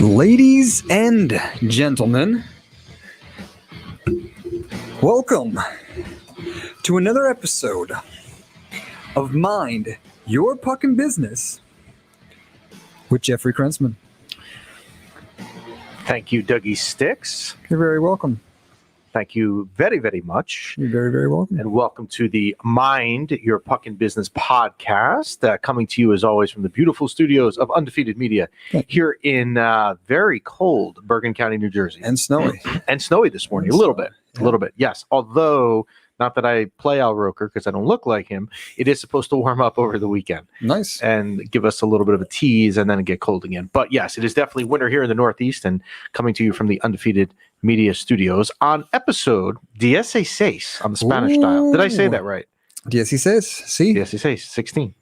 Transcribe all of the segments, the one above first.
Ladies and gentlemen, welcome to another episode of Mind Your Puckin' Business with Jeffrey Krensman. Thank you, Dougie Sticks. You're very welcome. Thank you very, very much. You're very, very welcome. And welcome to the Mind Your Puckin' Business podcast, coming to you as always from the beautiful studios of Undefeated Media here in very cold Bergen County, New Jersey. And snowy. And snowy this morning, a little bit. Yeah. A little bit, yes. Although, not that I play Al Roker because I don't look like him, it is supposed to warm up over the weekend. Nice. And give us a little bit of a tease and then it get cold again. But yes, it is definitely winter here in the Northeast and coming to you from the Undefeated Media Studios on episode 16 on the Spanish style. Did I say that right? 16. Sí. 16.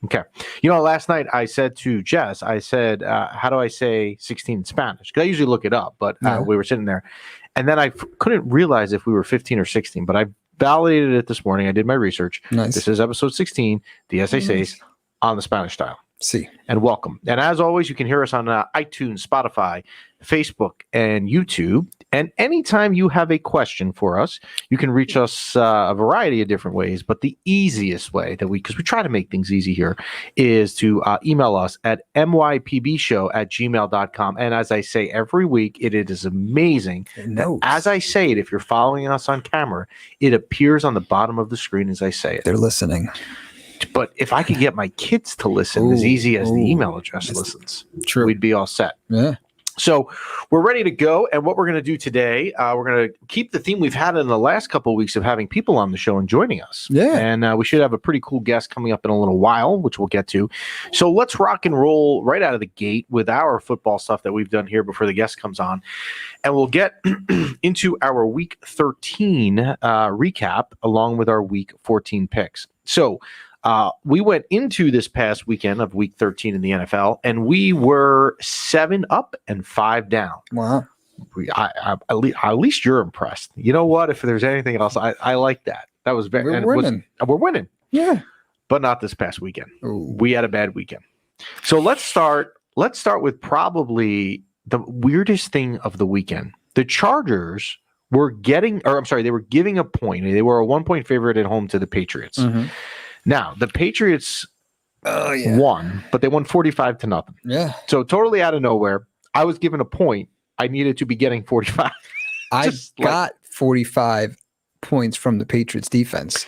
Okay. You know, last night I said to Jess, I said, how do I say 16 in Spanish? Because I usually look it up, but we were sitting there. And then I couldn't realize if we were 15 or 16, but I validated it this morning. I did my research. Nice. This is episode 16, 16 on the Spanish style. Sí. And welcome. And as always, you can hear us on iTunes, Spotify, Facebook, and YouTube. And anytime you have a question for us, you can reach us a variety of different ways. But the easiest way that because we try to make things easy here, is to email us at mypbshow@gmail.com. And as I say every week, it is amazing. As I say it, if you're following us on camera, it appears on the bottom of the screen as I say it. They're listening. But if I could get my kids to listen as easy as the email address listens, we'd be all set. Yeah. So we're ready to go. And what we're going to do today, we're going to keep the theme we've had in the last couple of weeks of having people on the show and joining us. Yeah. And we should have a pretty cool guest coming up in a little while, which we'll get to. So let's rock and roll right out of the gate with our football stuff that we've done here before the guest comes on. And we'll get into our Week 13 recap along with our Week 14 picks. So we went into this past weekend of Week 13 in the NFL, and we were 7 up and 5 down. Wow. At least you're impressed. You know what? If there's anything else, I like that. That was very. We're winning. We're winning. Yeah. But not this past weekend. Ooh. We had a bad weekend. So let's start with probably the weirdest thing of the weekend. The Chargers were they were giving a point. They were a 1-point favorite at home to the Patriots. Mm-hmm. Now, the Patriots won, but they won 45-0. Yeah. So totally out of nowhere, I was given a point. I needed to be getting 45. I got 45 points from the Patriots defense,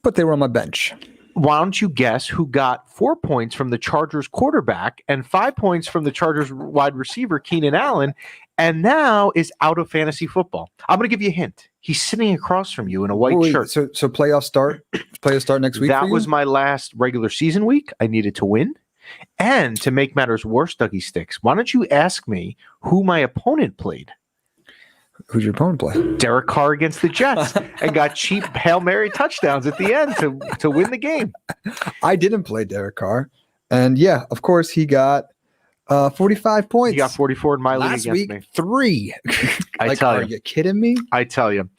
but they were on my bench. Why don't you guess who got 4 points from the Chargers quarterback and 5 points from the Chargers wide receiver, Keenan Allen, and now is out of fantasy football? I'm going to give you a hint. He's sitting across from you in a white shirt. So playoffs start next week. That was my last regular season week. I needed to win. And to make matters worse, Dougie Sticks, why don't you ask me who my opponent played? Who's your opponent play? Derek Carr against the Jets and got cheap Hail Mary touchdowns at the end to win the game. I didn't play Derek Carr. And yeah, of course, he got 45 points. He got 44 in my league last against week, me. 3. Are you kidding me? I tell you.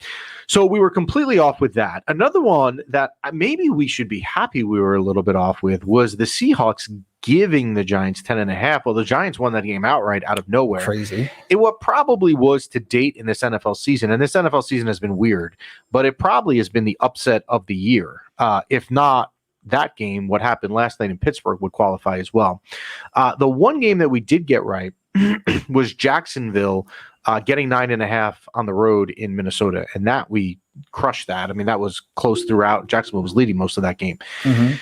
So we were completely off with that. Another one that maybe we should be happy we were a little bit off with was the Seahawks giving the Giants 10.5. Well, the Giants won that game outright out of nowhere. Crazy. What probably was to date in this NFL season, and this NFL season has been weird, but it probably has been the upset of the year. If not that game, what happened last night in Pittsburgh would qualify as well. The one game that we did get right was Jacksonville getting 9.5 on the road in Minnesota, and that we crushed that. I mean, that was close throughout. Jacksonville was leading most of that game. Mm-hmm.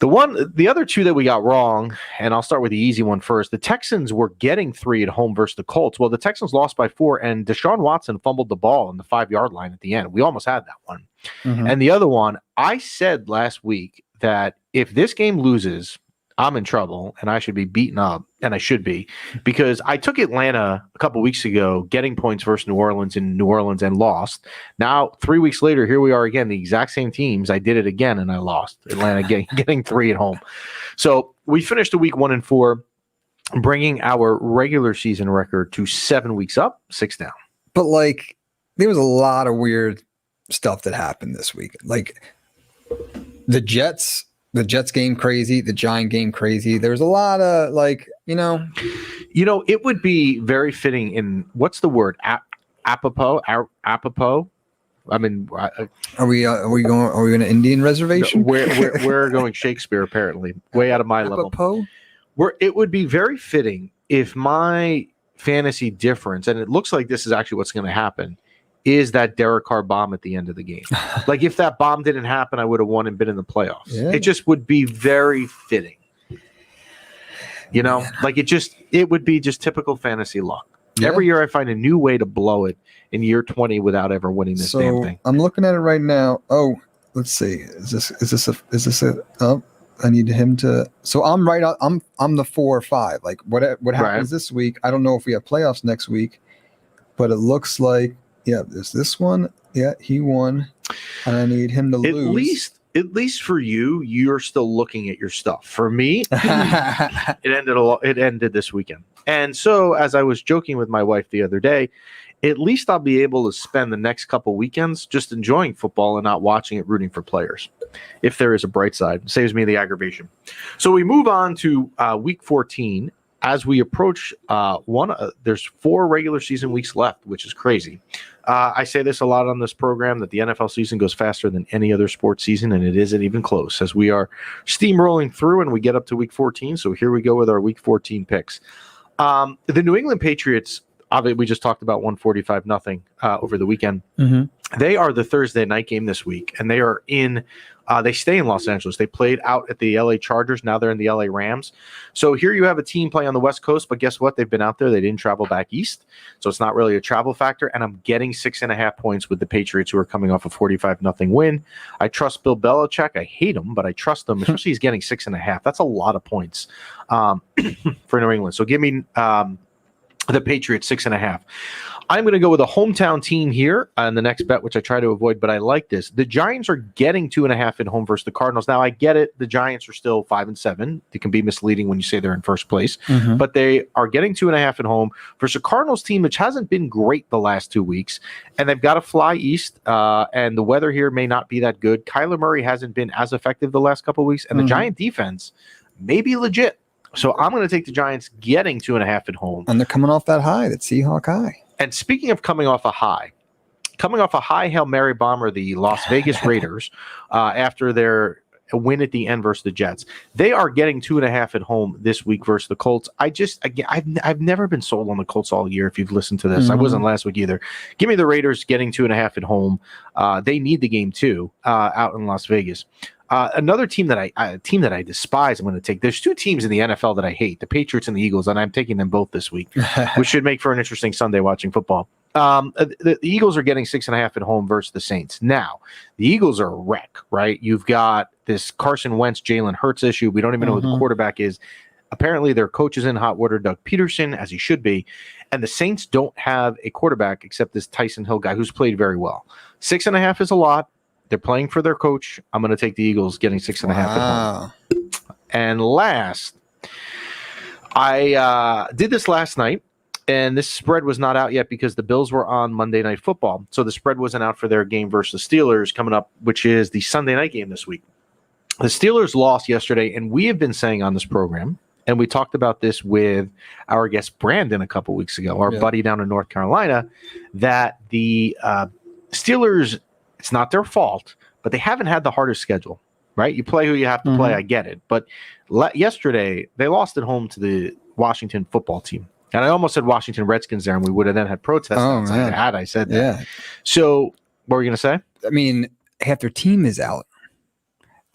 The other two that we got wrong, and I'll start with the easy one first. The Texans were getting 3 at home versus the Colts. Well, the Texans lost by 4, and Deshaun Watson fumbled the ball on the 5-yard line at the end. We almost had that one. Mm-hmm. And the other one, I said last week that if this game loses, I'm in trouble and I should be beaten up, and I should be, because I took Atlanta a couple weeks ago getting points versus New Orleans in New Orleans and lost. Now, 3 weeks later, here we are again, the exact same teams. I did it again and I lost. Atlanta getting 3 at home. So we finished the week 1-4, bringing our regular season record to 7 weeks up, 6 down. But there was a lot of weird stuff that happened this week. The Jets game crazy, the Giant game crazy. There's a lot of It would be very fitting in what's the word? Apropos. I mean, Are we going? Are we in an Indian reservation? we're going Shakespeare apparently, way out of my level. Apropos? Where it would be very fitting if my fantasy difference, and it looks like this is actually what's going to happen, is that Derek Carr bomb at the end of the game. Like if that bomb didn't happen, I would have won and been in the playoffs. Yeah. It just would be very fitting. Like it would be just typical fantasy luck. Yeah. Every year I find a new way to blow it in year 20 without ever winning this damn thing. I'm looking at it right now. Oh, let's see. Is this a oh, I need him to. So I'm right on. I'm the 4 or 5. Like what happens this week? I don't know if we have playoffs next week, but it looks like there's this one. Yeah, he won, and I need him to lose. At least for you, you're still looking at your stuff. For me, it ended this weekend. And so, as I was joking with my wife the other day, at least I'll be able to spend the next couple weekends just enjoying football and not watching it, rooting for players. If there is a bright side, it saves me the aggravation. So we move on to week 14. As we approach there's 4 regular season weeks left, which is crazy. I say this a lot on this program, that the NFL season goes faster than any other sports season, and it isn't even close as we are steamrolling through and we get up to week 14. So here we go with our week 14 picks. The New England Patriots, obviously we just talked about 145-0 over the weekend. Mm-hmm. They are the Thursday night game this week, and they are they stay in Los Angeles. They played out at the LA Chargers. Now they're in the LA Rams. So here you have a team playing on the West Coast, but guess what? They've been out there. They didn't travel back east. So it's not really a travel factor. And I'm getting 6.5 points with the Patriots, who are coming off a 45-0 win. I trust Bill Belichick. I hate him, but I trust him, especially he's getting 6.5. That's a lot of points for New England. So give me the Patriots 6.5. I'm going to go with a hometown team here on the next bet, which I try to avoid, but I like this. The Giants are getting 2.5 at home versus the Cardinals. Now, I get it. The Giants are still 5-7. It can be misleading when you say they're in first place, but they are getting 2.5 at home versus a Cardinals team, which hasn't been great the last 2 weeks, and they've got to fly east, and the weather here may not be that good. Kyler Murray hasn't been as effective the last couple of weeks, and the Giant defense may be legit. So I'm going to take the Giants getting 2.5 at home. And they're coming off that high, that Seahawk high. And speaking of coming off a high Hail Mary bomber, the Las Vegas Raiders, after their win at the end versus the Jets, they are getting 2.5 at home this week versus the Colts. I've never been sold on the Colts all year. If you've listened to this, I wasn't last week either. Give me the Raiders getting 2.5 at home. They need the game too out in Las Vegas. Another team that I despise, I'm going to take. There's 2 teams in the NFL that I hate, the Patriots and the Eagles, and I'm taking them both this week, which should make for an interesting Sunday watching football. The Eagles are getting 6.5 at home versus the Saints. Now, the Eagles are a wreck, right? You've got this Carson Wentz, Jalen Hurts issue. We don't even know who the quarterback is. Apparently, their coach is in hot water, Doug Peterson, as he should be. And the Saints don't have a quarterback except this Tyson Hill guy who's played very well. 6.5 is a lot. They're playing for their coach. I'm going to take the Eagles getting 6.5 at home. And last, I did this last night, and this spread was not out yet because the Bills were on Monday Night Football. So the spread wasn't out for their game versus the Steelers coming up, which is the Sunday night game this week. The Steelers lost yesterday, and we have been saying on this program, and we talked about this with our guest Brandon a couple weeks ago, our buddy down in North Carolina, that the Steelers, it's not their fault, but they haven't had the hardest schedule, right? You play who you have to play. I get it. But yesterday, they lost at home to the Washington football team. And I almost said Washington Redskins there, and we would have then had protests. Had I said that. Yeah. So what were you going to say? I mean, half their team is out.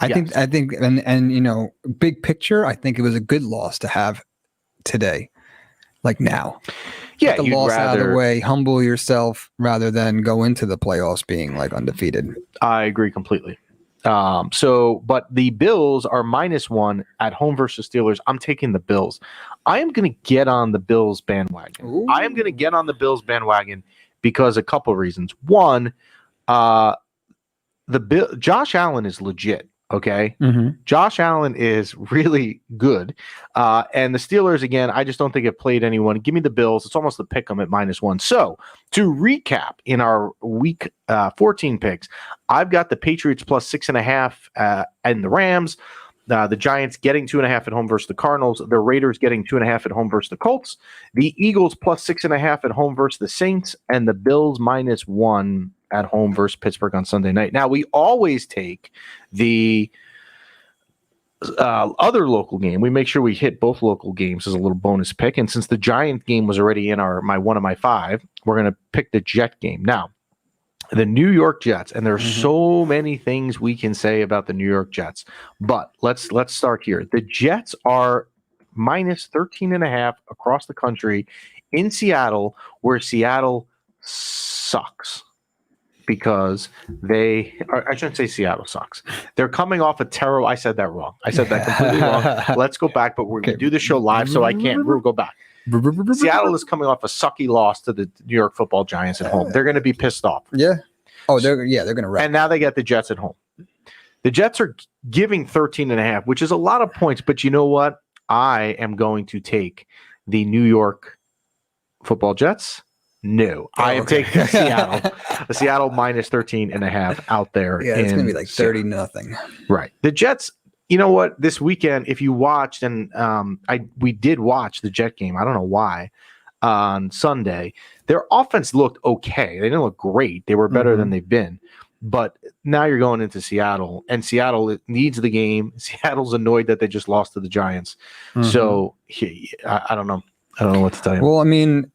I think, and big picture, I think it was a good loss to have today, like now. Yeah, get the loss out of the way, humble yourself rather than go into the playoffs being like undefeated. I agree completely. But the Bills are -1 at home versus Steelers. I'm taking the Bills. I am going to get on the Bills bandwagon. Ooh. I am going to get on the Bills bandwagon because a couple of reasons. One, Josh Allen is legit. Okay. Josh Allen is really good. And the Steelers, again, I just don't think have played anyone. Give me the Bills. It's almost a pick them at -1. So to recap in our week 14 picks, I've got the Patriots plus 6.5 and the Rams, The Giants getting 2.5 at home versus the Cardinals. The Raiders getting 2.5 at home versus the Colts. The Eagles plus 6.5 at home versus the Saints, and the Bills -1 at home versus Pittsburgh on Sunday night. Now, we always take the other local game. We make sure we hit both local games as a little bonus pick. And since the Giant game was already in one of my 5, we're going to pick the Jet game. Now, the New York Jets, and there's so many things we can say about the New York Jets, but let's start here. The Jets are -13.5 across the country in Seattle, where Seattle sucks. Because I shouldn't say Seattle sucks. They're coming off a terrible. I said that wrong. I said that completely wrong. Let's go back, but we're going to do the show live, so I can't. We'll go back. Seattle is coming off a sucky loss to the New York Football Giants at home. They're going to be pissed off. Yeah. Oh, they're going to wreck. And now they get the Jets at home. The Jets are giving 13.5, which is a lot of points. But you know what? I am going to take the New York Football Jets. No, I am taking Seattle. The Seattle -13.5 out there. Yeah, it's going to be like 30-0. Right. The Jets, you know what? This weekend, if you watched, and we did watch the Jet game. I don't know why. On Sunday, their offense looked okay. They didn't look great. They were better than they've been. But now you're going into Seattle, and Seattle needs the game. Seattle's annoyed that they just lost to the Giants. So I don't know. I don't know what to tell you. Well, I mean,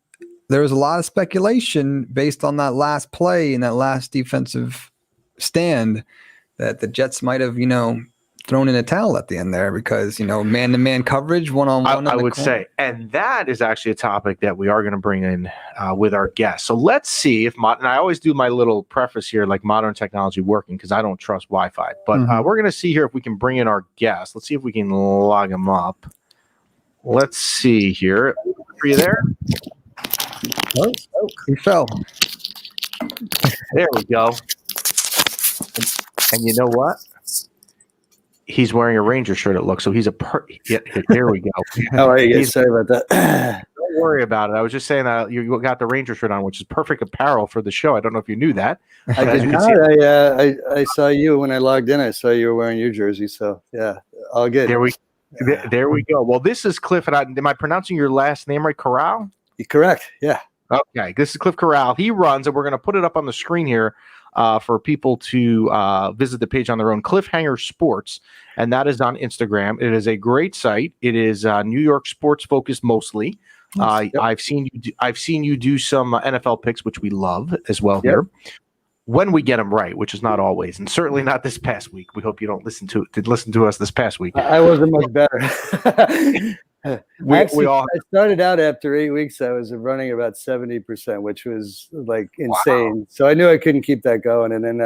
there was a lot of speculation based on that last play and that last defensive stand that the Jets might have, thrown in a towel at the end there because, man-to-man coverage, one-on-one. I would say. And that is actually a topic that we are going to bring in with our guests. So let's see if and I always do my little preface here, like modern technology working, because I don't trust Wi-Fi. But we're going to see here if we can bring in our guests. Let's see if we can log them up. Let's see here. Are you there? Oh, he fell. There we go. And you know what? He's wearing a Ranger shirt, it looks. So he's there we go. How are you guys? Sorry about that. Don't worry about it. I was just saying that you got the Ranger shirt on, which is perfect apparel for the show. I don't know if you knew that. I did not. I saw you when I logged in. I saw you were wearing your jersey. So, yeah, all good. There we go. Well, this is Cliff. And am I pronouncing your last name right? Corrall? You're correct. Yeah. Okay. This is Cliff Corrall. He runs, and we're going to put it up on the screen here for people to visit the page on their own, Cliffhanger Sports, and that is on Instagram. It is a great site. It is New York sports focused mostly. Yep. I've seen you do some NFL picks, which we love as well here. When we get them right, which is not always, and certainly not this past week. We hope you don't listen to us this past week. I wasn't much better. I started out after 8 weeks. I was running about 70%, which was like insane. Wow. So I knew I couldn't keep that going. And then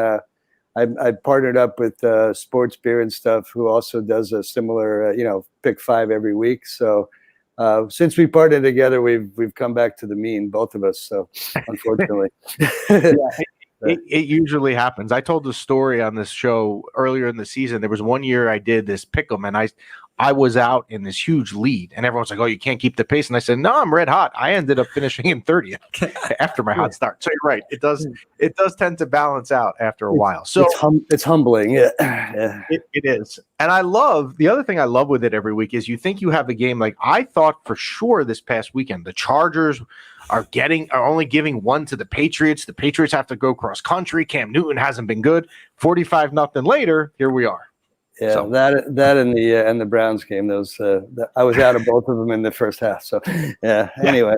I partnered up with Sports Beer and Stuff, who also does a similar, pick 5 every week. So since we partnered together, we've come back to the mean, both of us. So unfortunately. It usually happens. I told the story on this show earlier in the season. There was one year I did this pick 'em, and I was out in this huge lead, and everyone's like, "Oh, you can't keep the pace." And I said, "No, I'm red hot." I ended up finishing in 30th after my hot start. So you're right. It does tend to balance out after a while. So it's humbling. Yeah. It is. And I love the other thing I love with it every week is you think you have a game. Like I thought for sure this past weekend, the Chargers are only giving 1 to the Patriots. The Patriots have to go cross country. Cam Newton hasn't been good. 45-0 later. Here we are. Yeah, so. that and the Browns game. Those I was out of both of them in the first half. So yeah. Anyway,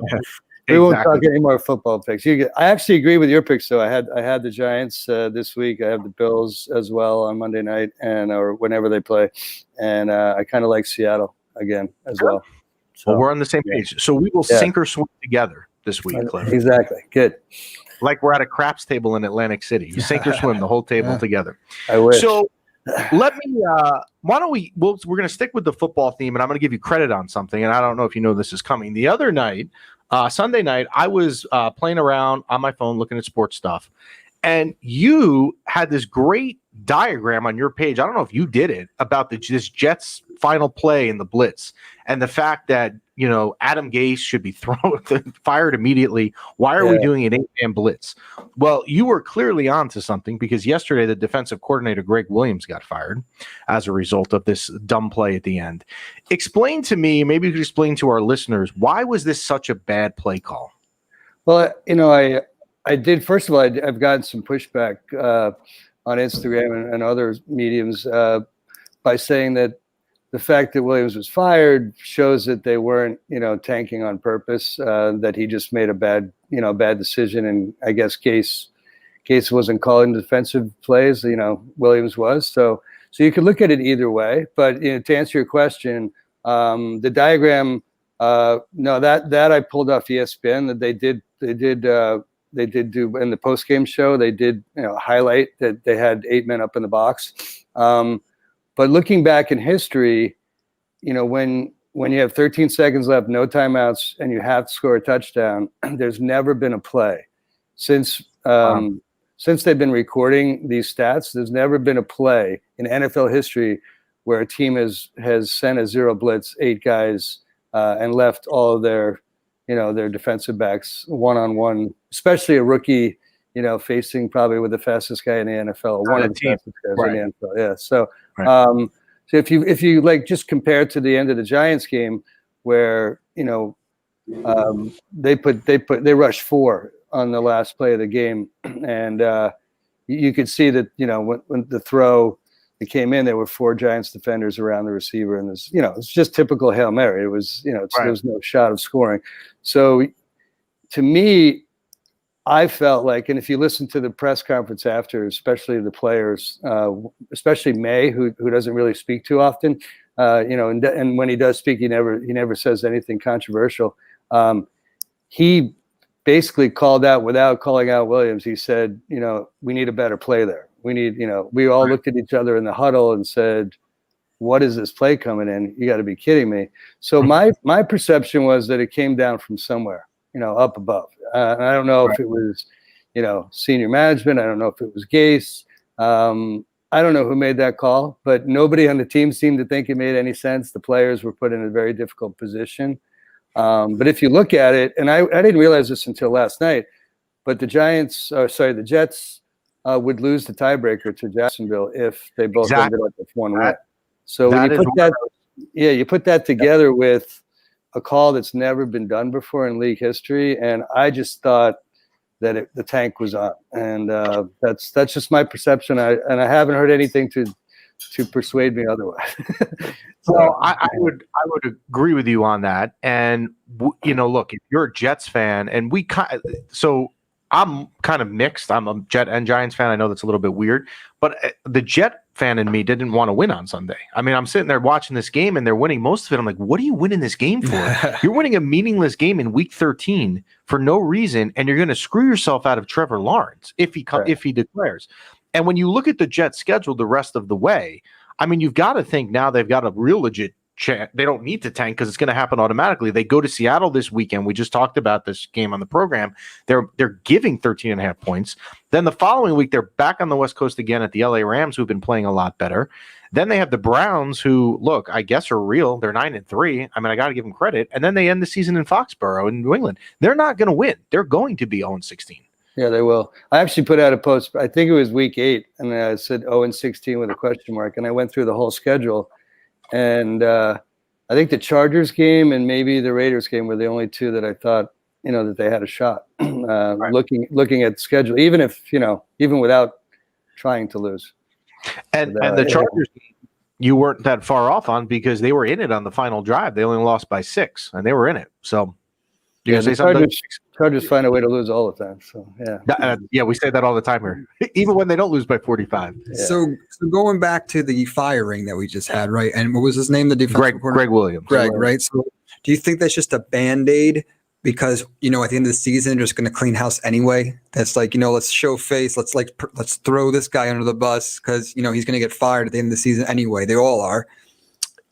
we won't talk any more football picks. I actually agree with your picks. So I had the Giants this week. I have the Bills as well on Monday night or whenever they play, and I kind of like Seattle again as well. So we're on the same page. So we will sink or swim together this week, Cliff. Exactly. Good. Like we're at a craps table in Atlantic City. You sink or swim the whole table together. I wish. So let me why don't we're going to stick with the football theme, and I'm going to give you credit on something, and I don't know if you know this is coming. The other night, Sunday night, I was playing around on my phone looking at sports stuff, and you had this great diagram on your page. I don't know if you did it about this Jets final play in the blitz and the fact that, Adam Gase should be fired immediately. Why are we doing an 8-man blitz? Well, you were clearly onto something because yesterday the defensive coordinator, Gregg Williams, got fired as a result of this dumb play at the end. Explain to me, maybe you could explain to our listeners, why was this such a bad play call? Well, I did. First of all, I've gotten some pushback on Instagram and other mediums by saying that the fact that Williams was fired shows that they weren't, tanking on purpose, that he just made a bad decision. And I guess Gase wasn't calling defensive plays, Williams was. So you could look at it either way. But to answer your question, the diagram, no, that I pulled off ESPN. That they did do in the post-game show. They did highlight that they had 8 men up in the box. But looking back in history, when you have 13 seconds left, no timeouts, and you have to score a touchdown, there's never been a play since they've been recording these stats. There's never been a play in NFL history where a team has sent a zero blitz, 8 guys, and left all of their defensive backs one-on-one, especially a rookie, facing probably with the fastest guy in the NFL, one of the fastest guys in the NFL. Yeah. So, so if you like just compare to the end of the Giants game where, they rushed 4 on the last play of the game. And you could see that, when the throw it came in, there were 4 Giants defenders around the receiver. And it's just typical Hail Mary. It was, there was no shot of scoring. So to me, I felt like, and if you listen to the press conference after, especially the players, especially May, who doesn't really speak too often, and when he does speak, he never says anything controversial. He basically called out without calling out Williams. He said, we need a better play there. We need, we all looked at each other in the huddle and said, what is this play coming in? You got to be kidding me. So my perception was that it came down from somewhere, up above. And I don't know if it was, senior management. I don't know if it was Gase. I don't know who made that call, but nobody on the team seemed to think it made any sense. The players were put in a very difficult position. But if you look at it, and I didn't realize this until last night, but the Jets would lose the tiebreaker to Jacksonville if they both ended up with 1 win. So when you put that together with a call that's never been done before in league history, and I just thought that the tank was on, and that's just my perception. I haven't heard anything to persuade me otherwise. So I would agree with you on that. And look, if you're a Jets fan, and I'm kind of mixed. I'm a Jet and Giants fan. I know that's a little bit weird, but the Jet fan in me didn't want to win on Sunday. I mean, I'm sitting there watching this game and they're winning most of it. I'm like, what are you winning this game for? You're winning a meaningless game in week 13 for no reason, and you're going to screw yourself out of Trevor Lawrence if he declares. And when you look at the Jets schedule the rest of the way, I mean, you've got to think now they've got a real legit chance. They don't need to tank because it's going to happen automatically. They go to Seattle this weekend. We just talked about this game on the program. They're giving 13.5 points. Then the following week, they're back on the West Coast again at the LA Rams, who've been playing a lot better. Then they have the Browns, who, look, I guess are real. They're 9-3. I mean, I got to give them credit. And then they end the season in Foxborough in New England. They're not going to win. They're going to be 0-16. Yeah, they will. I actually put out a post. I think it was week 8, and I said 0-16 with a question mark. And I went through the whole schedule, and I think the Chargers game and maybe the Raiders game were the only 2 that I thought, that they had a shot. Looking at the schedule, even without trying to lose. And the Chargers, you weren't that far off on because they were in it on the final drive. They only lost by 6, and they were in it. So, say something? Chargers find a way to lose all the time. So yeah, we say that all the time here, even when they don't lose by 45. Yeah. So going back to the firing that we just had, right? And what was his name? The defensive Gregg Williams. Gregg, right? So do you think that's just a Band-Aid? Because at the end of the season, they're just going to clean house anyway. That's like, let's show face. Let's throw this guy under the bus because he's going to get fired at the end of the season anyway. They all are.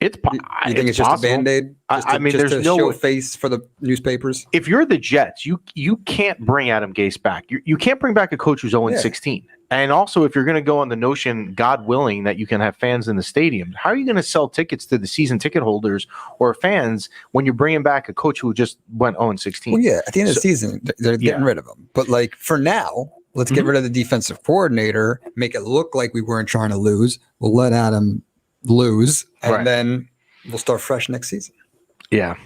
You think it's just possible. a Band-Aid? There's no show face for the newspapers. If you're the Jets, you can't bring Adam Gase back. You can't bring back a coach who's 0-16. And also, if you're going to go on the notion, God willing, that you can have fans in the stadium, how are you going to sell tickets to the season ticket holders or fans when you're bringing back a coach who just went 0-16? Well, yeah, at the end of the season, they're getting rid of him. But like for now, let's get rid of the defensive coordinator, make it look like we weren't trying to lose. We'll let Adam lose, and then we'll start fresh next season. Yeah,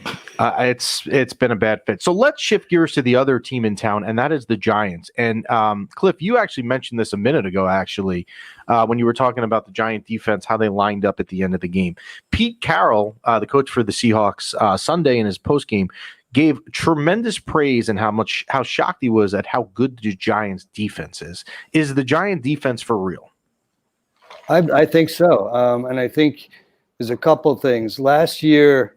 it's been a bad fit. So let's shift gears to the other team in town, and that is the Giants. And Cliff, you actually mentioned this a minute ago, actually, when you were talking about the Giant defense, how they lined up at the end of the game. Pete Carroll, the coach for the Seahawks, Sunday in his postgame, gave tremendous praise and how shocked he was at how good the Giants defense is. Is the Giant defense for real? I think so. And I think there's a couple things. Last year,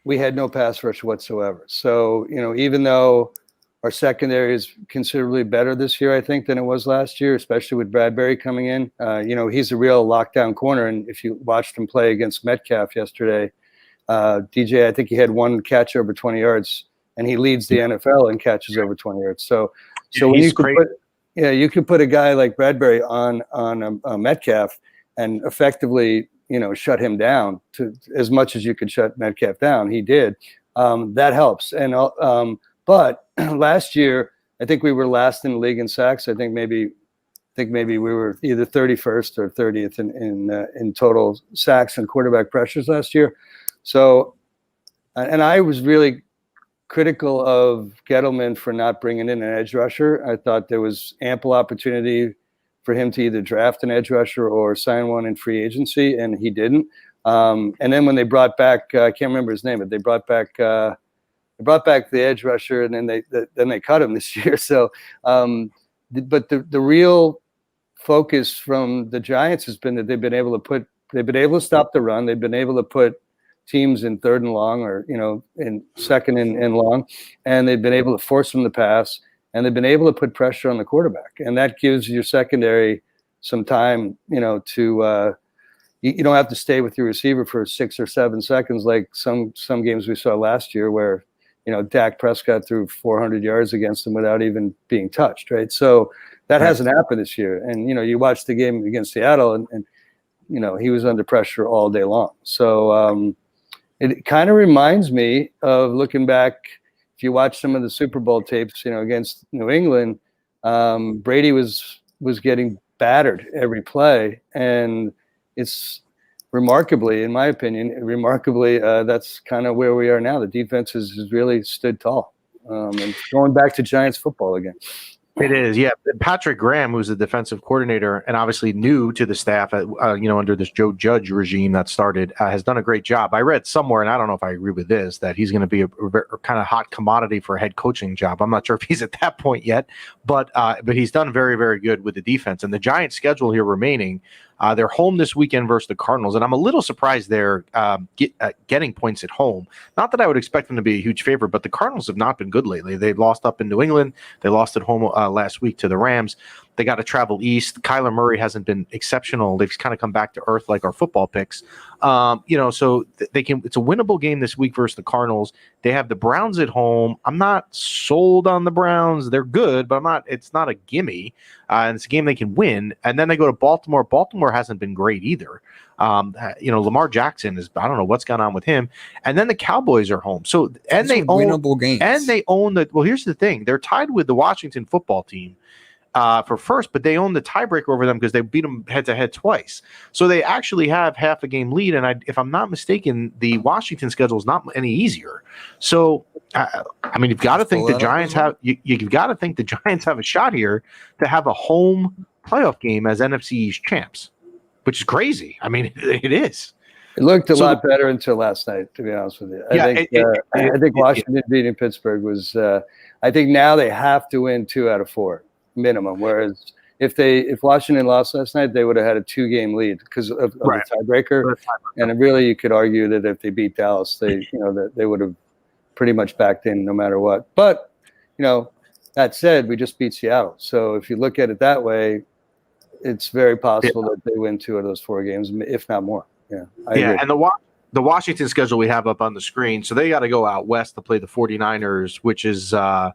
we had no pass rush whatsoever. So, even though our secondary is considerably better this year, I think, than it was last year, especially with Bradbury coming in. He's a real lockdown corner. And if you watched him play against Metcalf yesterday, DJ, I think he had one catch over 20 yards, and he leads the NFL in catches over 20 yards. So when you could put a guy like Bradbury on a Metcalf and effectively, shut him down to as much as you could shut Metcalf down. He did. That helps. And but last year, I think we were last in the league in sacks. I think maybe we were either 31st or 30th in total sacks and quarterback pressures last year. So, and I was really critical of Gettleman for not bringing in an edge rusher. I thought there was ample opportunity for him to either draft an edge rusher or sign one in free agency, and he didn't. And then when they brought back, I can't remember his name, but they brought back the edge rusher, and then they cut him this year. So, but the real focus from the Giants has been that they've been able to stop the run. They've been able to put teams in third and long, or in second and long, and they've been able to force them to pass, and they've been able to put pressure on the quarterback, and that gives your secondary some time, to you don't have to stay with your receiver for 6 or 7 seconds like some games we saw last year where Dak Prescott threw 400 yards against them without even being touched, right? So that hasn't happened this year, and you watched the game against Seattle, and he was under pressure all day long. So it kind of reminds me of looking back. If you watch some of the Super Bowl tapes, against New England, Brady was getting battered every play, and it's remarkably, in my opinion, that's kind of where we are now. The defense has really stood tall, and going back to Giants football again. It is, yeah. Patrick Graham, who's the defensive coordinator and obviously new to the staff, under this Joe Judge regime that started, has done a great job. I read somewhere, and I don't know if I agree with this, that he's going to be a kind of hot commodity for a head coaching job. I'm not sure if he's at that point yet, but he's done very, very good with the defense. And the Giants' schedule here remaining, they're home this weekend versus the Cardinals, and I'm a little surprised they're getting points at home. Not that I would expect them to be a huge favorite, but the Cardinals have not been good lately. They lost up in New England. They lost at home last week to the Rams. They got to travel east. Kyler Murray hasn't been exceptional. They've kind of come back to earth like our football picks. So they can. It's a winnable game this week versus the Cardinals. They have the Browns at home. I'm not sold on the Browns. They're good, but I'm not. It's not a gimme. And it's a game they can win. And then they go to Baltimore. Baltimore hasn't been great either. Lamar Jackson is. I don't know what's gone on with him. And then the Cowboys are home. So they own winnable games. And they own the. Well, here's the thing. They're tied with the Washington football team for first, but they own the tiebreaker over them because they beat them head-to-head twice. So they actually have half a game lead, and if I'm not mistaken, the Washington schedule is not any easier. So, you've got to think the Giants have you've got to think the Giants have a shot here to have a home playoff game as NFC East champs, which is crazy. It is. It looked a lot better until last night, to be honest with you. I think Washington beating Pittsburgh was. I think now they have to win 2 out of 4. Minimum. Whereas if Washington lost last night, they would have had a 2-game lead because of the tiebreaker. And really, you could argue that if they beat Dallas, that they would have pretty much backed in no matter what. But that said, we just beat Seattle. So if you look at it that way, it's very possible that they win 2 out of those 4 games, if not more. Yeah, I agree. And the Washington schedule we have up on the screen. So they got to go out west to play the 49ers, which is not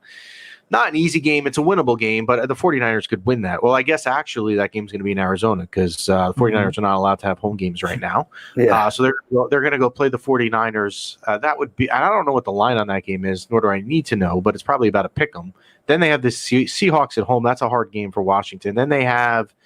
an easy game. It's a winnable game, but the 49ers could win that. Well, I guess actually that game's going to be in Arizona because the 49ers are not allowed to have home games right now. Yeah. So they're going to go play the 49ers. That would be – I don't know what the line on that game is, nor do I need to know, but it's probably about a pick 'em. Then they have the Seahawks at home. That's a hard game for Washington. Then they have –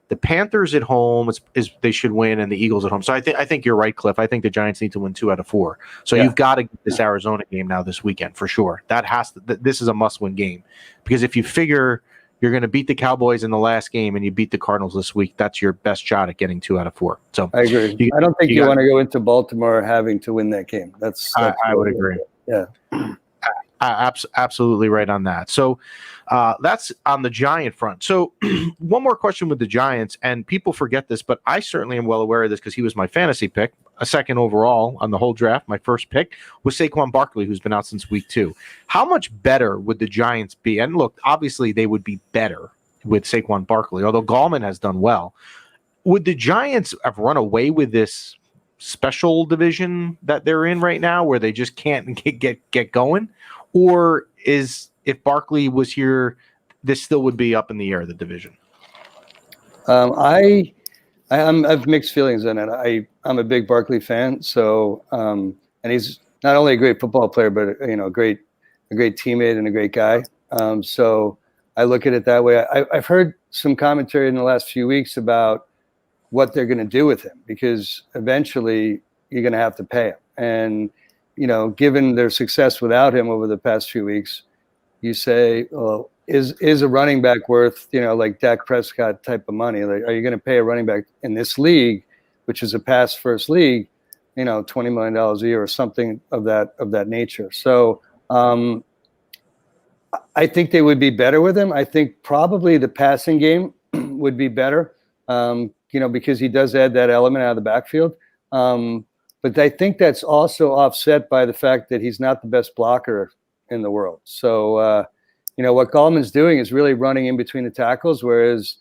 the Panthers at home is they should win, and the Eagles at home. So I think you're right, Cliff. I think the Giants need to win 2 out of 4. So you've got to get this Arizona game now this weekend for sure. This is a must-win game because if you figure you're going to beat the Cowboys in the last game and you beat the Cardinals this week, that's your best shot at getting 2 out of 4. So I agree. I don't think you want to go into Baltimore having to win that game. I would agree. Yeah. Absolutely right on that. So that's on the Giant front. So one more question with the Giants, and people forget this, but I certainly am well aware of this because he was my fantasy pick, a second overall on the whole draft. My first pick was Saquon Barkley, who's been out since week 2. How much better would the Giants be? And look, obviously they would be better with Saquon Barkley, although Gallman has done well. Would the Giants have run away with this special division that they're in right now where they just can't get going? Or if Barkley was here, this still would be up in the air, the division? I have mixed feelings on it. I'm a big Barkley fan, so and he's not only a great football player, but a great teammate and a great guy. So I look at it that way. I've heard some commentary in the last few weeks about what they're going to do with him because eventually you're going to have to pay him. And given their success without him over the past few weeks, you say, well, is a running back worth, like Dak Prescott type of money? Like, are you going to pay a running back in this league, which is a pass first league, $20 million a year or something of that nature? So I think they would be better with him. I think probably the passing game would be better, because he does add that element out of the backfield. But I think that's also offset by the fact that he's not the best blocker in the world. So, what Gallman's doing is really running in between the tackles, whereas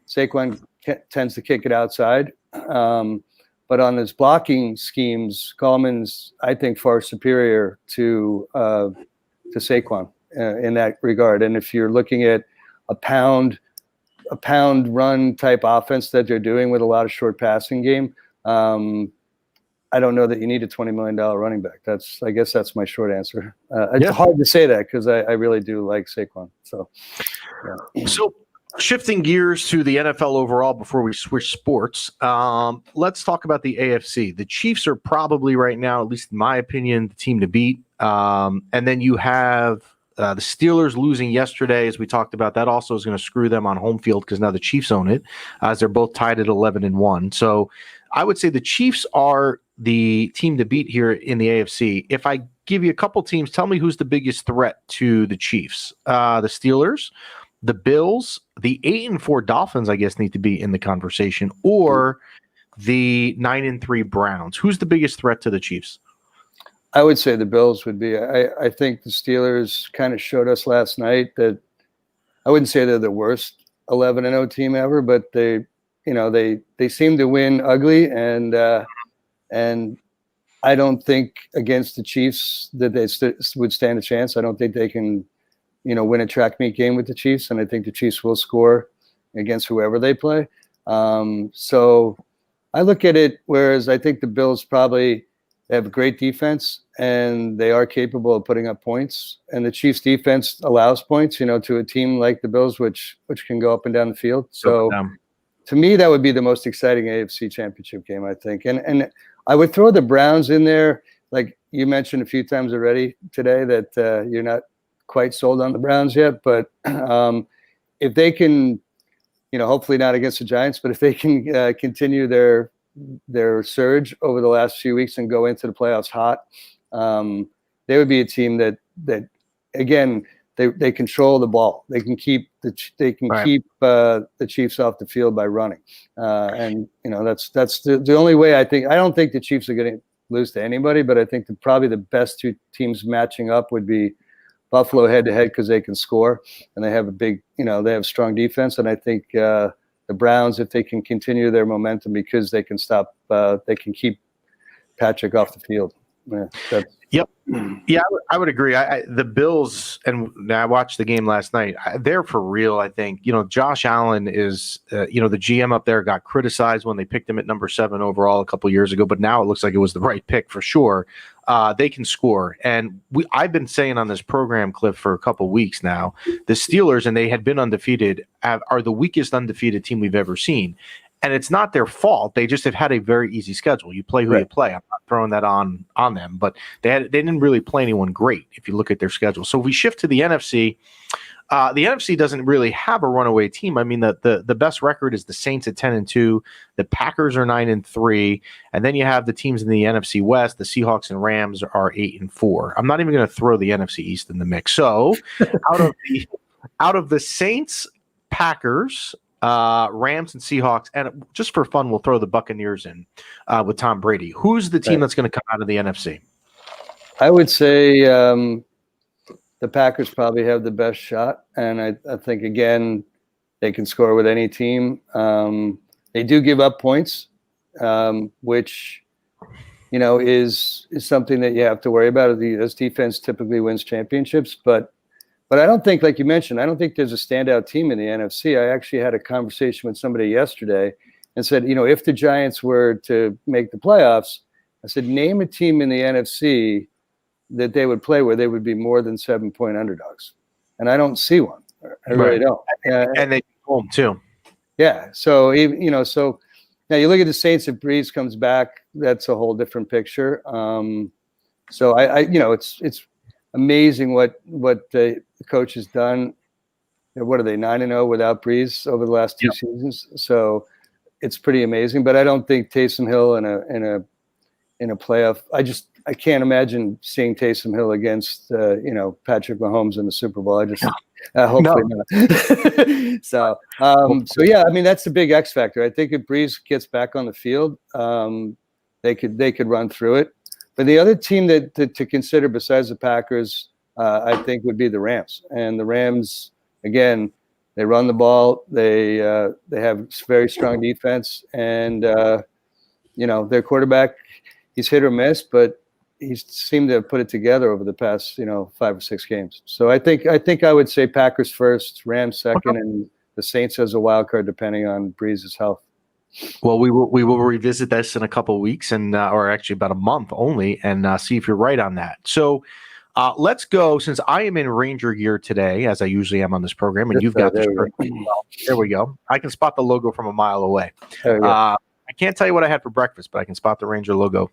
Saquon tends to kick it outside. But on his blocking schemes, Gallman's, I think, far superior to Saquon in that regard. And if you're looking at a pound run type offense that they're doing with a lot of short passing game, I don't know that you need a $20 million running back. I guess that's my short answer. It's hard to say that because I really do like Saquon. So, yeah. So shifting gears to the NFL overall before we switch sports, let's talk about the AFC. The Chiefs are probably right now, at least in my opinion, the team to beat. And then you have the Steelers losing yesterday, as we talked about. That also is going to screw them on home field because now the Chiefs own it, as they're both tied at 11-1. So I would say the Chiefs are the team to beat here in the AFC. If I give you a couple teams, tell me who's the biggest threat to the Chiefs. The Steelers, the Bills, the 8-4 Dolphins, I guess, need to be in the conversation, or the 9-3 Browns. Who's the biggest threat to the Chiefs? I would say the Bills would be. I think the Steelers kind of showed us last night that I wouldn't say they're the worst 11-0 team ever, but they seem to win ugly, and I don't think against the Chiefs that they would stand a chance. I don't think they can, win a track meet game with the Chiefs, and I think the Chiefs will score against whoever they play. So I look at it, whereas I think the Bills probably have a great defense, and they are capable of putting up points. And the Chiefs defense allows points, to a team like the Bills, which can go up and down the field. So to me, that would be the most exciting AFC championship game, I think. And I would throw the Browns in there. Like you mentioned a few times already today that you're not quite sold on the Browns yet. But if they can, hopefully not against the Giants, but if they can continue their surge over the last few weeks and go into the playoffs hot, they would be a team that again, they control the ball. They can keep the Chiefs off the field by running, and that's the only way I think. I don't think the Chiefs are going to lose to anybody, but I think probably the best two teams matching up would be Buffalo head to head because they can score and they have they have strong defense, and I think the Browns, if they can continue their momentum because they can stop, they can keep Patrick off the field. Yep. Yeah, I would agree. The Bills, and I watched the game last night. They're for real. I think Josh Allen is. The GM up there got criticized when they picked him at number 7 overall a couple years ago, but now it looks like it was the right pick for sure. They can score, and I've been saying on this program, Cliff, for a couple weeks now, the Steelers, and they had been undefeated, are the weakest undefeated team we've ever seen. And it's not their fault. They just have had a very easy schedule. You play who you play. I'm not throwing that on them, but they didn't really play anyone great if you look at their schedule. So if we shift to the NFC, the NFC doesn't really have a runaway team. I mean, the best record is the Saints at 10-2. The Packers are 9-3, and then you have the teams in the NFC West. The Seahawks and Rams are 8-4. I'm not even going to throw the NFC East in the mix. So out of the Saints, Packers, Rams and Seahawks, and just for fun, we'll throw the Buccaneers in with Tom Brady. Who's the team that's going to come out of the NFC? I would say the Packers probably have the best shot, and I think, again, they can score with any team. They do give up points, which is something that you have to worry about. This defense typically wins championships, but I don't think, like you mentioned, I don't think there's a standout team in the NFC. I actually had a conversation with somebody yesterday and said, if the Giants were to make the playoffs, I said, name a team in the NFC that they would play where they would be more than 7-point underdogs. And I don't see one. I really don't. And they home too. Yeah. So, so now you look at the Saints, if Breeze comes back, that's a whole different picture. So it's amazing what the coach has done. What are they, 9-0 without Breeze over the last 2 seasons? So it's pretty amazing. But I don't think Taysom Hill in a playoff. I can't imagine seeing Taysom Hill against Patrick Mahomes in the Super Bowl. Hopefully not. So yeah, I mean, that's the big X factor. I think if Breeze gets back on the field, they could run through it. But the other team to consider besides the Packers, I think, would be the Rams. And the Rams, again, they run the ball. They have very strong defense, and their quarterback, he's hit or miss, but he's seemed to have put it together over the past 5 or 6 games. So I think I would say Packers first, Rams second, and the Saints as a wild card depending on Breeze's health. Well, we will revisit this in a couple of weeks, or actually about a month only, and see if you're right on that. So let's go. Since I am in Ranger gear today, as I usually am on this program, and you've got this. There we go. I can spot the logo from a mile away. I can't tell you what I had for breakfast, but I can spot the Ranger logo.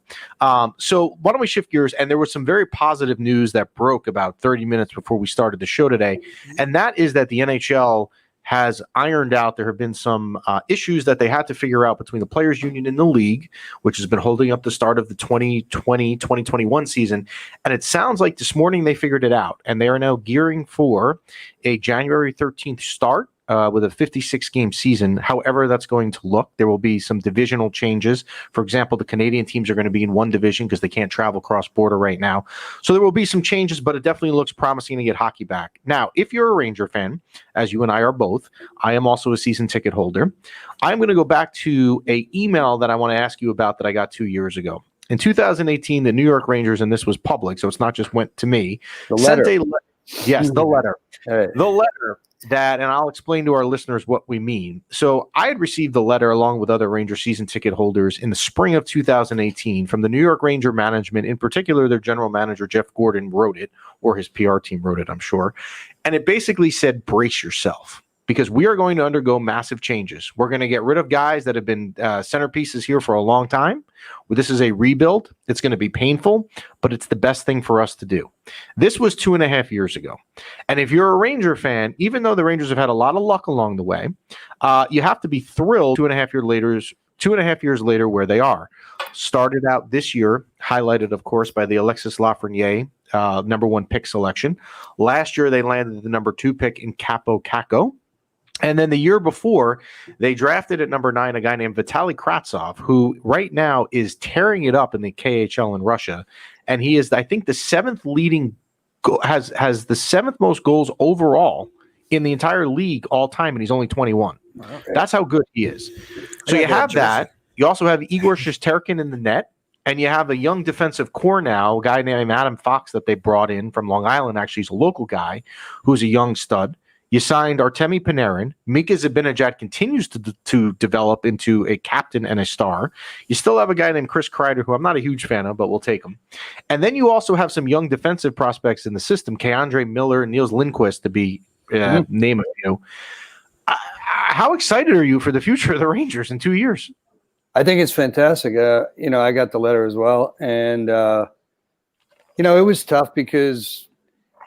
So why don't we shift gears? And there was some very positive news that broke about 30 minutes before we started the show today, and that is that the NHL has ironed out. There have been some issues that they had to figure out between the players union and the league, which has been holding up the start of the 2020-2021 season. And it sounds like this morning they figured it out, and they are now gearing for a January 13th start with a 56-game season. However that's going to look, there will be some divisional changes. For example, the Canadian teams are going to be in one division because they can't travel cross-border right now. So there will be some changes, but it definitely looks promising to get hockey back. Now, if you're a Ranger fan, as you and I are both, I am also a season ticket holder. I'm going to go back to an email that I want to ask you about that I got 2 years ago. In 2018, the New York Rangers, and this was public, so it's not just went to me, sent a letter. Yes, the letter. Right. The letter that, and I'll explain to our listeners what we mean. So I had received the letter along with other Ranger season ticket holders in the spring of 2018 from the New York Ranger management. In particular, their general manager, Jeff Gordon, wrote it, or his PR team wrote it, I'm sure. And it basically said, brace yourself, because we are going to undergo massive changes. We're going to get rid of guys that have been centerpieces here for a long time. This is a rebuild. It's going to be painful, but it's the best thing for us to do. This was 2.5 years ago. And if you're a Ranger fan, even though the Rangers have had a lot of luck along the way, you have to be thrilled 2.5 years later where they are. Started out this year, highlighted, of course, by the Alexis Lafreniere number 1 pick selection. Last year, they landed the number 2 pick in Capo Caco. And then the year before, they drafted at number 9 a guy named Vitaly Kravtsov, who right now is tearing it up in the KHL in Russia. And he is, I think, the 7th leading, has the 7th most goals overall in the entire league all time, and he's only 21. Okay. That's how good he is. So you have that. You also have Igor Shesterkin in the net. and you have a young defensive core now, a guy named Adam Fox that they brought in from Long Island. Actually, he's a local guy who's a young stud. You signed Artemi Panarin. Mika Zibanejad continues to develop into a captain and a star. You still have a guy named Chris Kreider, who I'm not a huge fan of, but we'll take him. And then you also have some young defensive prospects in the system, Keandre Miller and Niels Lindquist, to be name a few. How excited are you for the future of the Rangers in 2 years? I think it's fantastic. I got the letter as well. And, it was tough because,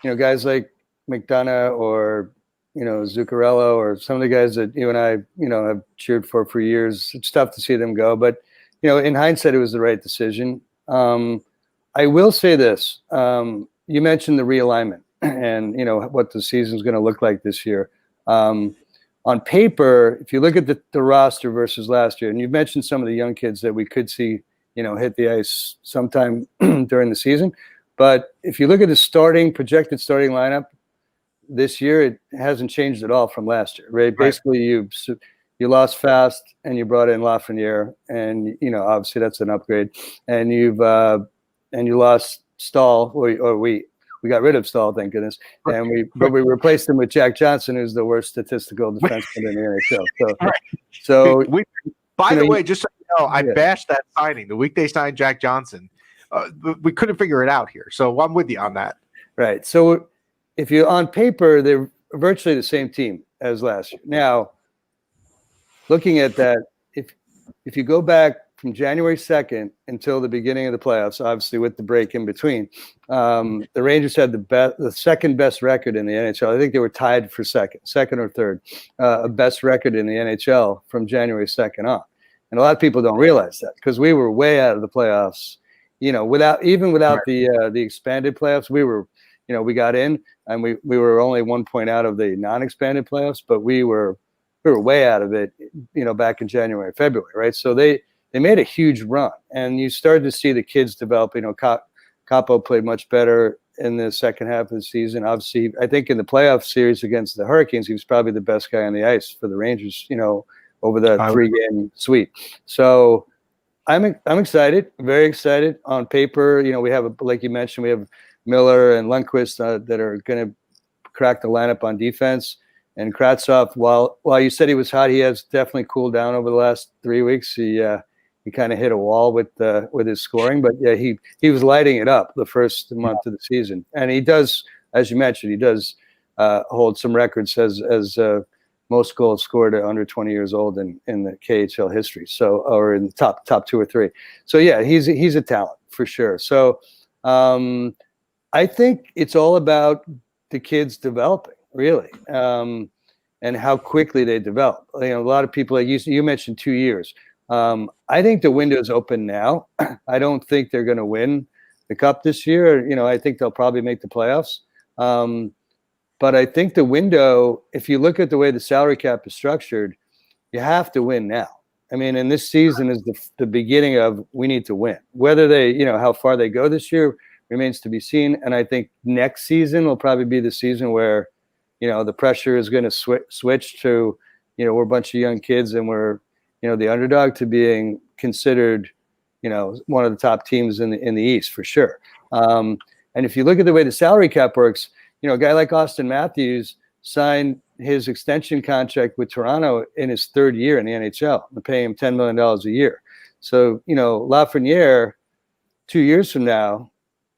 guys like McDonough or, Zuccarello or some of the guys that you and I, have cheered for years, it's tough to see them go. But, in hindsight, it was the right decision. I will say this. You mentioned the realignment and, what the season's going to look like this year. On paper, if you look at the roster versus last year, and you've mentioned some of the young kids that we could see, hit the ice sometime during the season. But if you look at the projected starting lineup this year, it hasn't changed at all from last year, right? Basically, you lost Fast and you brought in Lafreniere, and obviously that's an upgrade. And you lost Stahl, or we got rid of Stahl, thank goodness, and we replaced him with Jack Johnson, who's the worst statistical defenseman in the NHL. So by the way, just so you know, I bashed that signing the week they signed Jack Johnson. We couldn't figure it out here, so I'm with you on that. Right. So if you're on paper, they're virtually the same team as last year. Now, looking at that, if you go back from January 2nd until the beginning of the playoffs, obviously with the break in between, the Rangers had the second best record in the NHL. I think they were tied for second or third, best record in the NHL from January 2nd on. And a lot of people don't realize that because we were way out of the playoffs. Without the expanded playoffs, we got in and we were only 1 point out of the non-expanded playoffs, but we were way out of it, back in January, February, right? So they made a huge run, and you started to see the kids develop. Capo played much better in the second half of the season. Obviously, I think in the playoff series against the Hurricanes, he was probably the best guy on the ice for the Rangers, over the 3-game sweep. So I'm excited, very excited. On paper, we have, like you mentioned, we have Miller and Lundqvist that are going to crack the lineup on defense. And Kravtsov, while you said he was hot, he has definitely cooled down over the last 3 weeks. He kind of hit a wall with his scoring, but yeah, he was lighting it up the first month of the season. And he does, as you mentioned, he does hold some records as most goals scored at under 20 years old in the KHL history. So, or in the top 2 or 3. So yeah, he's a talent for sure. So I think it's all about the kids developing, really, and how quickly they develop. A lot of people, like you mentioned 2 years. I think the window is open now. I don't think they're going to win the cup this year. I think they'll probably make the playoffs. But I think the window, if you look at the way the salary cap is structured, you have to win now. I mean, and this season is the beginning of we need to win. Whether they, how far they go this year remains to be seen. And I think next season will probably be the season where, the pressure is going to switch to, we're a bunch of young kids and we're, the underdog to being considered, one of the top teams in the East for sure. And if you look at the way the salary cap works, a guy like Austin Matthews signed his extension contract with Toronto in his 3rd year in the NHL. They're paying him $10 million a year. So, Lafreniere 2 years from now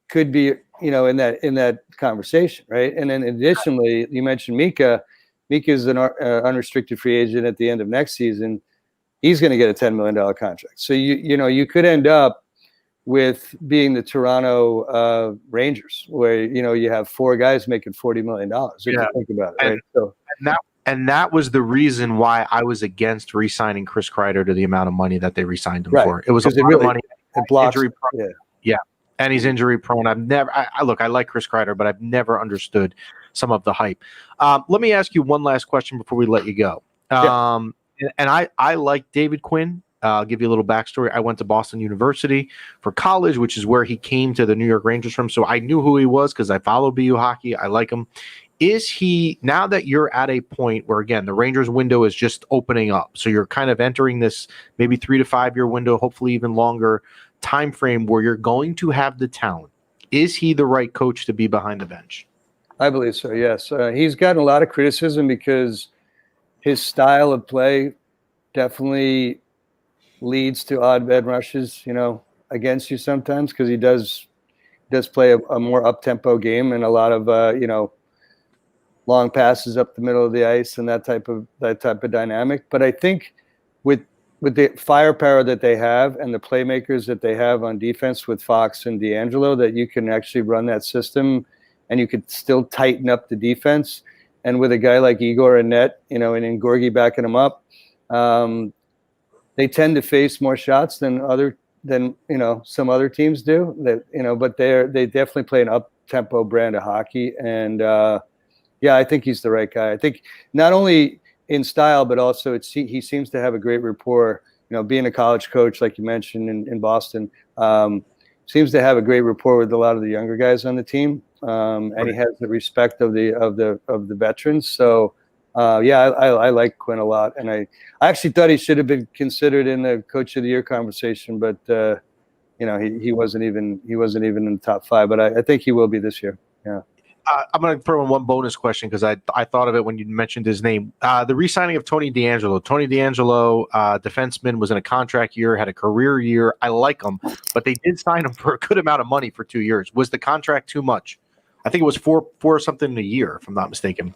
could be, in that conversation, right? And then additionally, you mentioned Mika. Mika is an unrestricted free agent at the end of next season. He's going to get a $10 million contract. So you could end up with being the Toronto Rangers, where you have 4 guys making $40 million. If you think about it, right? So that was the reason why I was against re-signing Chris Kreider to the amount of money that they re-signed him for. It was a lot of money. It blocks, injury prone. Yeah. And he's injury prone. I like Chris Kreider, but I've never understood some of the hype. Let me ask you one last question before we let you go. And I like David Quinn. I'll give you a little backstory. I went to Boston University for college, which is where he came to the New York Rangers from. So I knew who he was because I follow BU hockey. I like him. Is he, now that you're at a point where, again, the Rangers window is just opening up, so you're kind of entering this maybe 3 to 5 year window, hopefully even longer, time frame where you're going to have the talent, is he the right coach to be behind the bench? I believe so, yes. He's gotten a lot of criticism because his style of play definitely leads to odd man rushes, against you sometimes, because he does play a more up-tempo game and a lot of long passes up the middle of the ice and that type of dynamic. But I think with the firepower that they have and the playmakers that they have on defense with Fox and D'Angelo, that you can actually run that system and you could still tighten up the defense. And with a guy like Igor and net, and Gorgie backing him up, they tend to face more shots than some other teams do. But they definitely play an up-tempo brand of hockey. And I think he's the right guy. I think not only in style, but also he seems to have a great rapport. Being a college coach, like you mentioned in Boston, seems to have a great rapport with a lot of the younger guys on the team. And he has the respect of the veterans. So I like Quinn a lot, and I actually thought he should have been considered in the Coach of the Year conversation, but he wasn't even in the top 5. But I think he will be this year. Yeah. I'm going to throw in one bonus question because I thought of it when you mentioned his name. The re-signing of Tony DeAngelo. Tony DeAngelo, defenseman, was in a contract year, had a career year. I like him, but they did sign him for a good amount of money for 2 years. Was the contract too much? I think it was four something a year, if I'm not mistaken.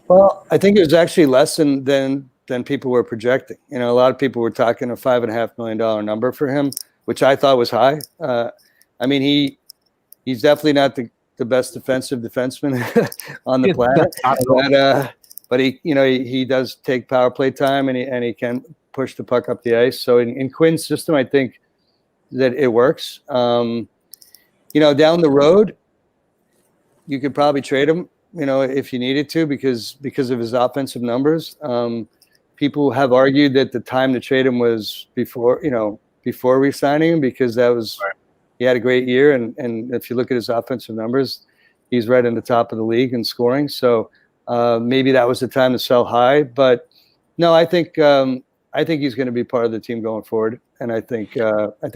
Well, I think it was actually less than people were projecting. A lot of people were talking a $5.5 million number for him, which I thought was high. He's definitely not the best defensive defenseman on the planet, but he does take power play time and he can push the puck up the ice. So in Quinn's system, I think that it works. Down the road, you could probably trade him, if you needed to, because of his offensive numbers. People have argued that the time to trade him was before re-signing him, because that was right. He had a great year, and if you look at his offensive numbers, he's right in the top of the league in scoring. So maybe that was the time to sell high. But no, I think he's going to be part of the team going forward, and I think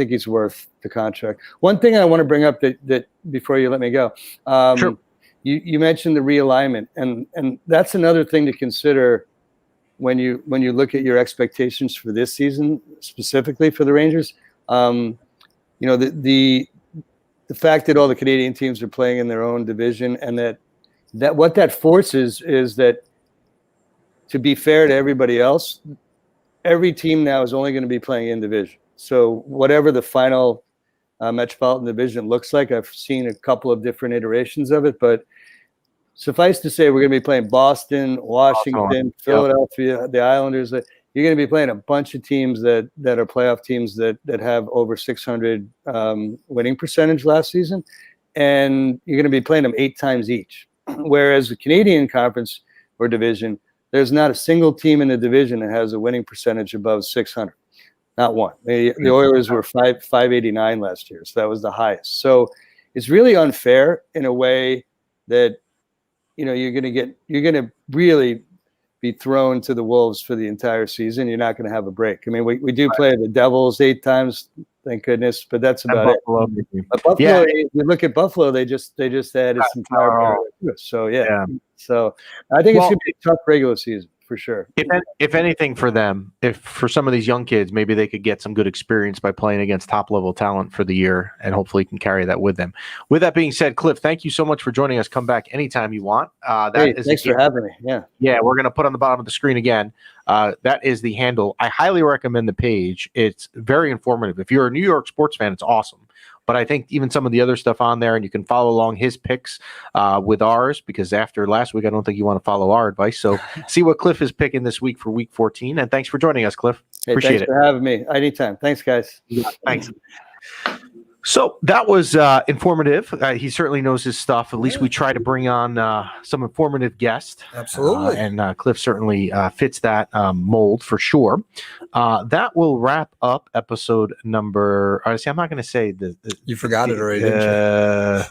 he's worth the contract. One thing I want to bring up that before you let me go, sure. You mentioned the realignment, and that's another thing to consider when you look at your expectations for this season, specifically for the Rangers. The fact that all the Canadian teams are playing in their own division, and that what that forces is that, to be fair to everybody else, every team now is only going to be playing in division. So whatever the final Metropolitan Division looks like, I've seen a couple of different iterations of it, but suffice to say, we're going to be playing Boston, Washington, Philadelphia, the Islanders. You're going to be playing a bunch of teams that are playoff teams that have over 600 winning percentage last season, and you're going to be playing them 8 times each. Whereas the Canadian Conference or division, there's not a single team in the division that has a winning percentage above 600. Not one. The Oilers were 589 last year, so that was the highest. So it's really unfair in a way that you're going to really be thrown to the wolves for the entire season. You're not going to have a break. I mean, we do play the Devils 8 times, thank goodness, but that's about it. But Buffalo, you look at Buffalo, they just added some power. So so I think it's going to be a tough regular season for sure. If anything for them, if for some of these young kids, maybe they could get some good experience by playing against top level talent for the year, and hopefully can carry that with them. With that being said, Cliff, thank you so much for joining us. Come back anytime you want. Thanks for having me. Yeah, we're going to put on the bottom of the screen again. That is the handle. I highly recommend the page. It's very informative. If you're a New York sports fan, it's awesome. But I think even some of the other stuff on there, and you can follow along his picks with ours, because after last week, I don't think you want to follow our advice. So see what Cliff is picking this week for week 14. And thanks for joining us, Cliff. Appreciate it. Thanks for having me. Anytime. Thanks, guys. Yeah, thanks. So that was informative. He certainly knows his stuff. At least we try to bring on some informative guests. Absolutely. And Cliff certainly fits that mold for sure. That will wrap up episode number. See, I'm not going to say the you forgot it already, didn't you?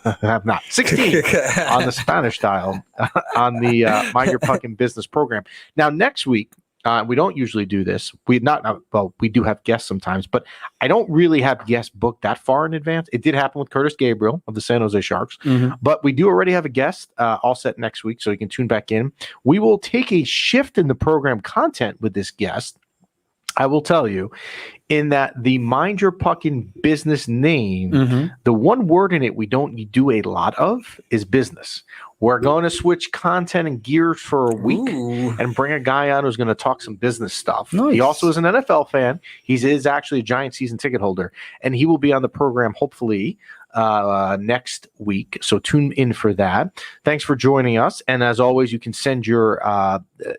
I have not. 16 on the Spanish dial on the Mind Your Fucking Business program. Now, next week, We don't usually do this. We do have guests sometimes, but I don't really have guests booked that far in advance. It did happen with Curtis Gabriel of the San Jose Sharks, but we do already have a guest all set next week, so you can tune back in. We will take a shift in the program content with this guest. I will tell you, in that the Mind Your Puckin' business name, the one word in it we don't do a lot of is business. We're going to switch content and gears for a week and bring a guy on who's going to talk some business stuff. Nice. He also is an NFL fan. He is actually a Giant season ticket holder, and he will be on the program hopefully next week. So tune in for that. Thanks for joining us. And as always, you can send your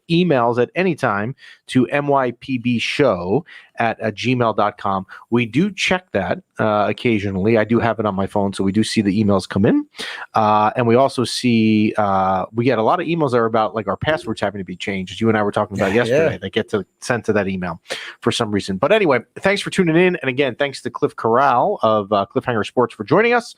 emails at any time to mypbshow@gmail.com. We do check that occasionally. I do have it on my phone, so we do see the emails come in. And we also see we get a lot of emails that are about like our passwords having to be changed, as you and I were talking about yesterday. They get sent to that email for some reason. But anyway, thanks for tuning in. And again, thanks to Cliff Corrall of Cliffhanger Sports for joining us.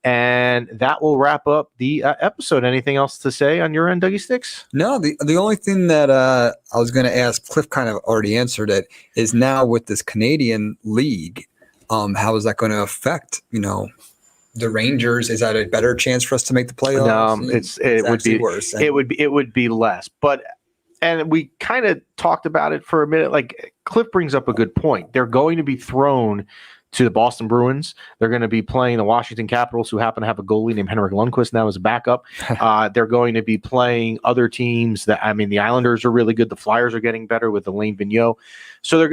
And that will wrap up the episode. Anything else to say on your end, Dougie Sticks? No, the only thing that I was going to ask, Cliff kind of already answered it, is now with this Canadian league, how is that going to affect, the Rangers? Is that a better chance for us to make the playoffs? No, it would be worse. It would be less. But and we kind of talked about it for a minute. Like Cliff brings up a good point. They're going to be thrown to the Boston Bruins. They're going to be playing the Washington Capitals, who happen to have a goalie named Henrik Lundqvist now as a backup. They're going to be playing other teams the Islanders are really good. The Flyers are getting better with Alain Vigneault. So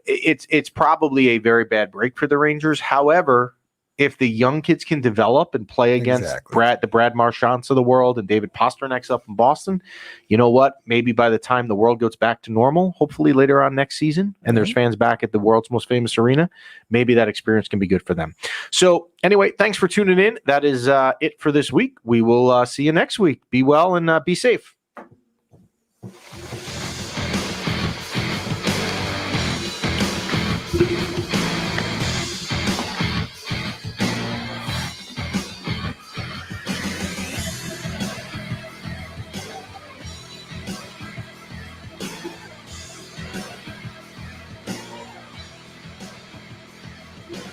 it's probably a very bad break for the Rangers. However, if the young kids can develop and play against the Brad Marchands of the world and David Pasternak's up in Boston, you know what? Maybe by the time the world goes back to normal, hopefully later on next season, and there's fans back at the world's most famous arena, maybe that experience can be good for them. So anyway, thanks for tuning in. That is it for this week. We will see you next week. Be well and be safe.